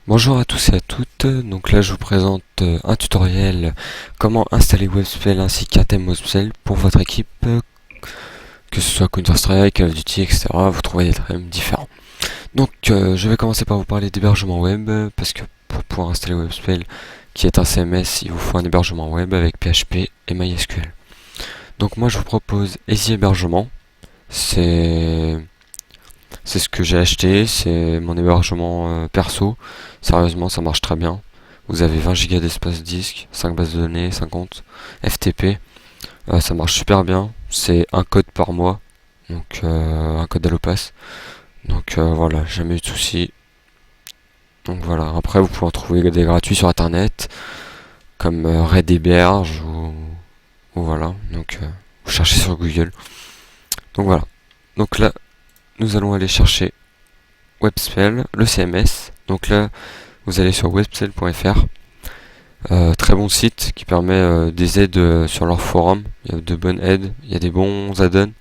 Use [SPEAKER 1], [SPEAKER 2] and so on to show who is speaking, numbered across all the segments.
[SPEAKER 1] Bonjour à tous et à toutes, donc là je vous présente un tutoriel comment installer Webspell ainsi qu'un thème Webspell pour votre équipe, que ce soit Counter-Strike, Call of Duty, etc. Vous trouverez des thèmes différents. Donc je vais commencer par vous parler d'hébergement web, parce que pour pouvoir installer Webspell, qui est un CMS, il vous faut un hébergement web avec PHP et MySQL. Donc moi je vous propose Easy Hébergement, c'est ce que j'ai acheté, c'est mon hébergement perso. Sérieusement, ça marche très bien. Vous avez 20 Go d'espace disque, 5 bases de données, 50 FTP. Ça marche super bien. C'est un code par mois, donc un code Allopass. Donc voilà, jamais eu de soucis. Donc voilà, après vous pouvez en trouver des gratuits sur internet, comme Red Héberge ou voilà. Donc vous cherchez sur Google. Donc voilà. Donc là, nous allons aller chercher Webspell, le CMS. Donc là, vous allez sur webspell.fr. Très bon site qui permet des aides sur leur forum. Il y a de bonnes aides, il y a des bons add-ons.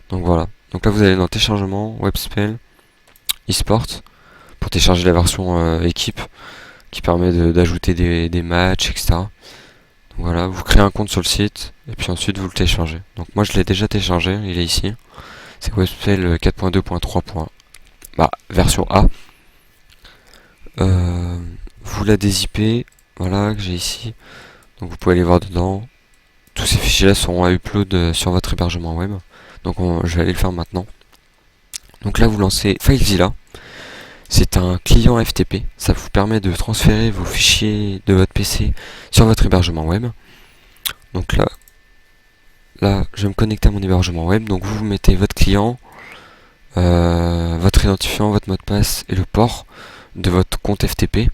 [SPEAKER 1] Donc voilà. Donc là, vous allez dans téléchargement, Webspell, eSport, pour télécharger la version équipe qui permet d'ajouter des matchs, etc. Donc voilà, vous créez un compte sur le site et puis ensuite vous le téléchargez. Donc moi, je l'ai déjà téléchargé, il est ici. C'est Webspell 4.2.3. Version A. Vous la dézippez, voilà, que j'ai ici. Donc vous pouvez aller voir dedans. Tous ces fichiers là seront à upload sur votre hébergement web. Donc je vais aller le faire maintenant. Donc là vous lancez FileZilla. C'est un client FTP. Ça vous permet de transférer vos fichiers de votre PC sur votre hébergement web. Donc là je vais me connecter à mon hébergement web. Donc vous mettez votre client, votre identifiant, votre mot de passe et le port de votre compte FTP.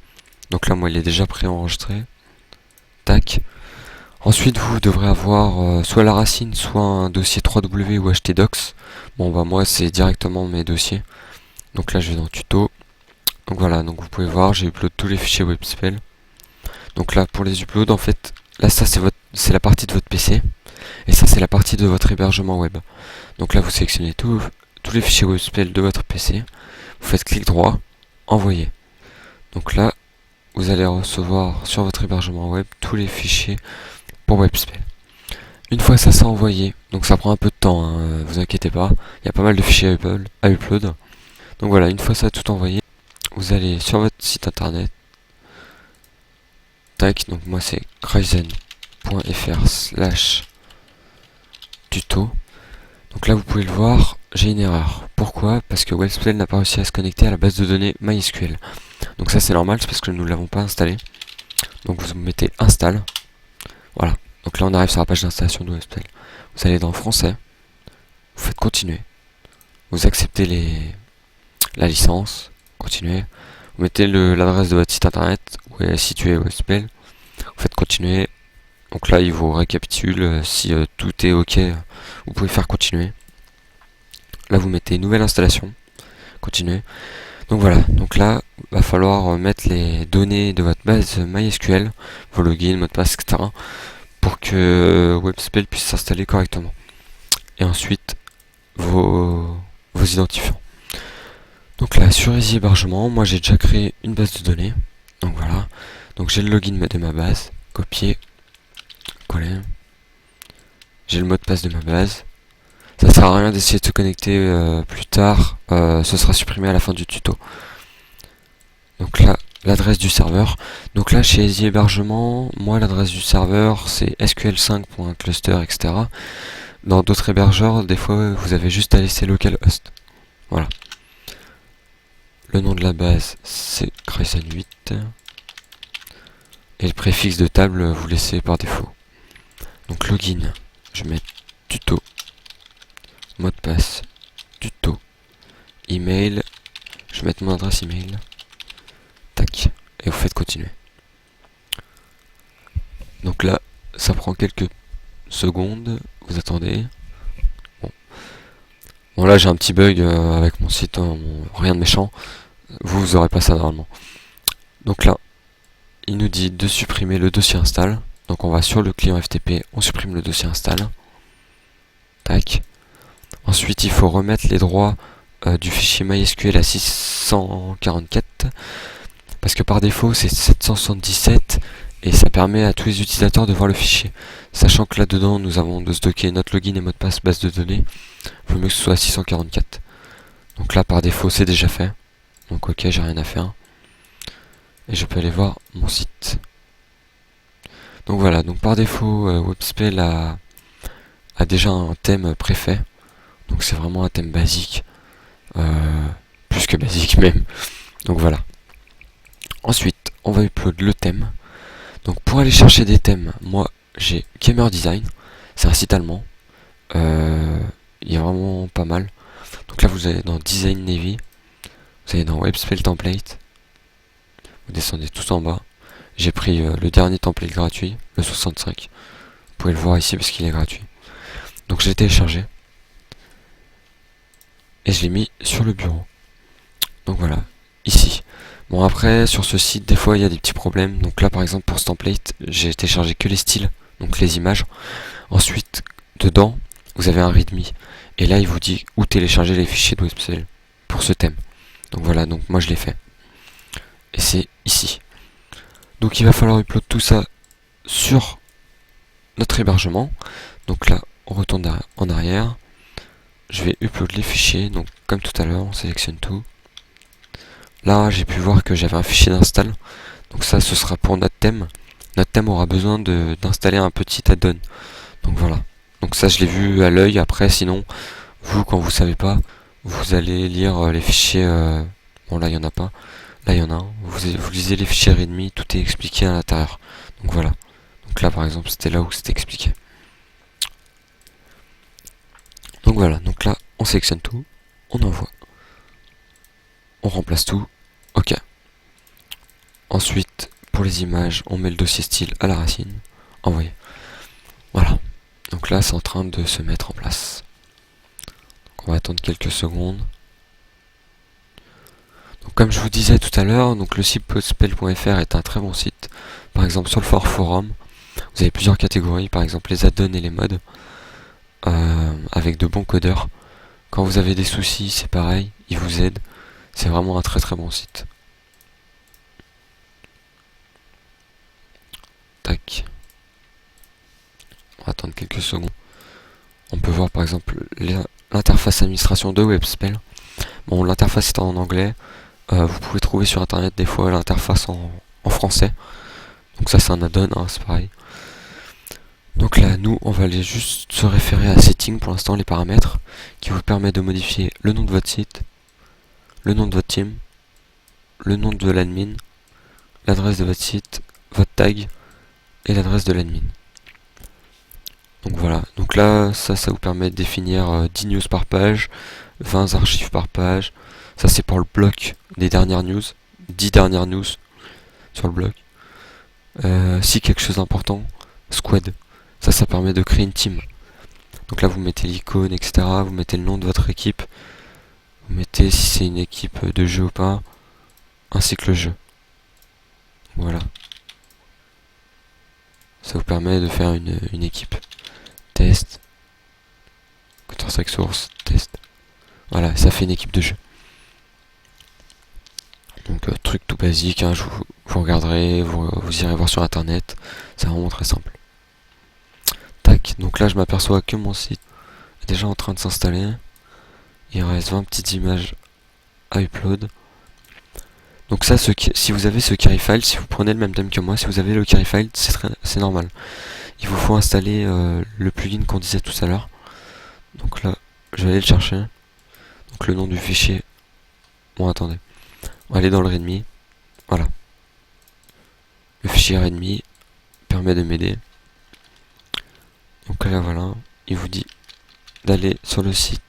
[SPEAKER 1] Donc là moi il est déjà préenregistré. Tac. Ensuite, vous devrez avoir soit la racine, soit un dossier 3W ou htdocs. Bon, bah moi, c'est directement mes dossiers. Donc là, je vais dans tuto. Donc voilà, donc vous pouvez voir, j'ai upload tous les fichiers Webspell. Donc là, pour les uploads, en fait, là, ça, c'est la partie de votre PC. Et ça, c'est la partie de votre hébergement web. Donc là, vous sélectionnez tous les fichiers Webspell de votre PC. Vous faites clic droit, envoyer. Donc là, vous allez recevoir sur votre hébergement web tous les fichiers pour Webspell. Une fois ça s'est envoyé, donc ça prend un peu de temps, hein, vous inquiétez pas, il y a pas mal de fichiers à upload. Donc voilà, une fois ça tout envoyé, vous allez sur votre site internet, tac, donc moi c'est cryzen.fr/tuto. Donc là vous pouvez le voir, j'ai une erreur. Pourquoi? Parce que Webspell n'a pas réussi à se connecter à la base de données MySQL. Donc ça c'est normal, c'est parce que nous ne l'avons pas installé. Donc vous mettez install, voilà. Donc là on arrive sur la page d'installation de Webspell. Vous allez dans français, vous faites continuer, vous acceptez la licence, continuez, vous mettez l'adresse de votre site internet où est situé Webspell, vous faites continuer. Donc là il vous récapitule, si tout est ok, vous pouvez faire continuer. Là vous mettez nouvelle installation, continuez. Donc voilà, donc là va falloir mettre les données de votre base MySQL, vos logins, mots de passe, etc. pour que Webspell puisse s'installer correctement. Et ensuite vos identifiants. Donc là sur Easy Hébergement, moi j'ai déjà créé une base de données. Donc voilà. Donc j'ai le login de ma base. Copier. Coller. J'ai le mot de passe de ma base. Ça sert à rien d'essayer de se connecter plus tard. Ce sera supprimé à la fin du tuto. Donc là, l'adresse du serveur. Donc là chez Easy Hébergement, moi l'adresse du serveur c'est sql5.cluster, etc. Dans d'autres hébergeurs, des fois vous avez juste à laisser localhost. Voilà. Le nom de la base c'est Cryzen8. Et le préfixe de table vous laissez par défaut. Donc login, je mets tuto. Mot de passe, tuto. Email, je vais mettre mon adresse email. Tac. Et vous faites continuer. Donc là, ça prend quelques secondes. Vous attendez. Bon là j'ai un petit bug avec mon site, hein, rien de méchant. Vous aurez pas ça normalement. Donc là, il nous dit de supprimer le dossier install. Donc on va sur le client FTP, on supprime le dossier install. Tac. Ensuite il faut remettre les droits du fichier MySQL à 644. parce que par défaut c'est 777 et ça permet à tous les utilisateurs de voir le fichier. Sachant que là-dedans nous avons de stocker notre login et mot de passe base de données, il vaut mieux que ce soit à 644. Donc là par défaut c'est déjà fait. Donc ok, j'ai rien à faire. Et je peux aller voir mon site. Donc voilà, donc par défaut Webspell a déjà un thème préfet. Donc c'est vraiment un thème basique. Plus que basique même. Donc voilà. Ensuite, on va upload le thème. Donc pour aller chercher des thèmes, moi j'ai Gamer Design. C'est un site allemand. Il est vraiment pas mal. Donc là vous allez dans Design Navy. Vous allez dans Webspell Template. Vous descendez tout en bas. J'ai pris le dernier template gratuit, le 65. Vous pouvez le voir ici parce qu'il est gratuit. Donc je l'ai téléchargé. Et je l'ai mis sur le bureau. Donc voilà, ici. Bon après, sur ce site, des fois il y a des petits problèmes. Donc là par exemple pour ce template, j'ai téléchargé que les styles, donc les images. Ensuite, dedans, vous avez un readme. Et là il vous dit où télécharger les fichiers de Webspell pour ce thème. Donc voilà, donc moi je l'ai fait. Et c'est ici. Donc il va falloir upload tout ça sur notre hébergement. Donc là, on retourne en arrière. Je vais upload les fichiers. Donc comme tout à l'heure, on sélectionne tout. Là, j'ai pu voir que j'avais un fichier d'install. Donc ça, ce sera pour notre thème. Notre thème aura besoin d'installer un petit add-on. Donc voilà. Donc ça, je l'ai vu à l'œil. Après, sinon, vous, quand vous savez pas, vous allez lire les fichiers. Bon, là, il y en a pas. Là, il y en a un. Vous lisez les fichiers readme. Tout est expliqué à l'intérieur. Donc voilà. Donc là, par exemple, c'était là où c'était expliqué. Donc voilà. Donc là, on sélectionne tout. On envoie. On remplace tout. Ok. Ensuite, pour les images, on met le dossier style à la racine. Envoyer. Voilà. Donc là, c'est en train de se mettre en place. Donc on va attendre quelques secondes. Donc comme je vous disais tout à l'heure, donc le site webspell.fr est un très bon site. Par exemple, sur le forum, vous avez plusieurs catégories. Par exemple, les add-ons et les mods. Avec de bons codeurs. Quand vous avez des soucis, c'est pareil. Ils vous aident. C'est vraiment un très très bon site. Tac. On va attendre quelques secondes. On peut voir par exemple l'interface administration de Webspell. Bon, l'interface est en anglais. Vous pouvez trouver sur internet des fois l'interface en français. Donc ça c'est un add-on, hein, c'est pareil. Donc là, nous, on va aller juste se référer à Settings pour l'instant, les paramètres, qui vous permet de modifier le nom de votre site, le nom de votre team, le nom de l'admin, l'adresse de votre site, votre tag et l'adresse de l'admin. Donc voilà, donc là, ça vous permet de définir 10 news par page, 20 archives par page. Ça c'est pour le bloc des dernières news, 10 dernières news sur le bloc. Si quelque chose d'important, squad. Ça permet de créer une team. Donc là vous mettez l'icône, etc. Vous mettez le nom de votre équipe. Vous mettez si c'est une équipe de jeu ou pas, ainsi que le jeu. Voilà. Ça vous permet de faire une équipe. Test. Counter-Strike Source, test. Voilà, ça fait une équipe de jeu. Donc truc tout basique, hein, vous regarderez, vous irez voir sur internet. C'est vraiment très simple. Tac, donc là je m'aperçois que mon site est déjà en train de s'installer. Il reste 20 petites images à upload. Donc ça, si vous avez ce carry file, si vous prenez le même thème que moi, si vous avez le carry file, c'est normal. Il vous faut installer le plugin qu'on disait tout à l'heure. Donc là, je vais aller le chercher. Donc le nom du fichier. Bon, attendez. On va aller dans le readme. Voilà. Le fichier readme permet de m'aider. Donc là, voilà. Il vous dit d'aller sur le site,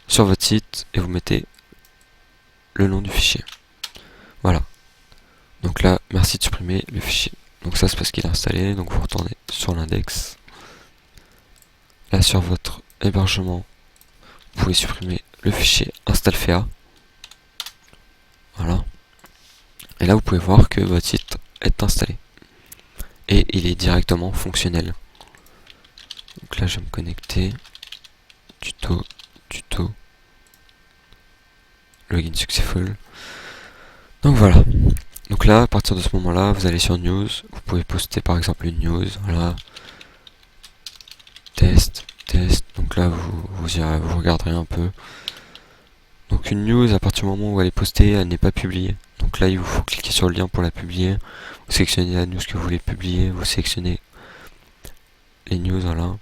[SPEAKER 1] sur votre site, et vous mettez le nom du fichier. Voilà. Donc là, merci de supprimer le fichier. Donc ça, c'est parce qu'il est installé. Donc vous retournez sur l'index. Là, sur votre hébergement, vous pouvez supprimer le fichier install.fa. Voilà. Et là, vous pouvez voir que votre site est installé. Et il est directement fonctionnel. Donc là, je vais me connecter. Tuto. Login successful. Donc voilà. Donc là, à partir de ce moment-là, vous allez sur News. Vous pouvez poster par exemple une news. Voilà. Test, test. Donc là, vous regarderez un peu. Donc une news, à partir du moment où elle est postée, elle n'est pas publiée. Donc là, il vous faut cliquer sur le lien pour la publier. Vous sélectionnez la news que vous voulez publier. Vous sélectionnez les news, voilà.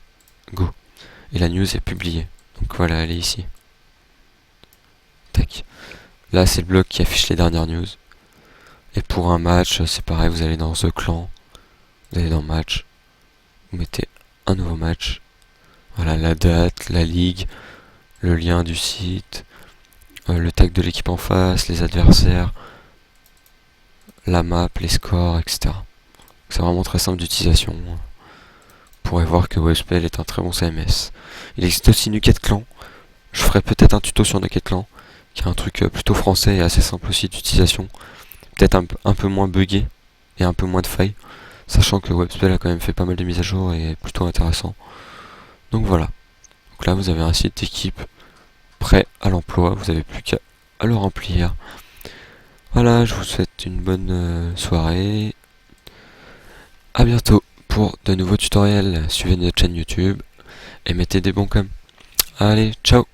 [SPEAKER 1] Go. Et la news est publiée. Donc voilà, elle est ici. Tac. Là, c'est le bloc qui affiche les dernières news. Et pour un match, c'est pareil, vous allez dans The Clan. Vous allez dans Match. Vous mettez un nouveau match. Voilà, la date, la ligue, le lien du site, le tag de l'équipe en face, les adversaires, la map, les scores, etc. C'est vraiment très simple d'utilisation. Vous pourrez voir que Webspell est un très bon CMS. Il existe aussi Nuket Clan. Je ferai peut-être un tuto sur Nuket Clan, qui est un truc plutôt français et assez simple aussi d'utilisation. Peut-être un peu moins buggé et un peu moins de failles, sachant que Webspell a quand même fait pas mal de mises à jour et est plutôt intéressant. Donc voilà. Donc là, vous avez un site d'équipe prêt à l'emploi. Vous n'avez plus qu'à le remplir. Voilà, je vous souhaite une bonne soirée. À bientôt pour de nouveaux tutoriels. Suivez notre chaîne YouTube et mettez des bons coms. Allez, ciao!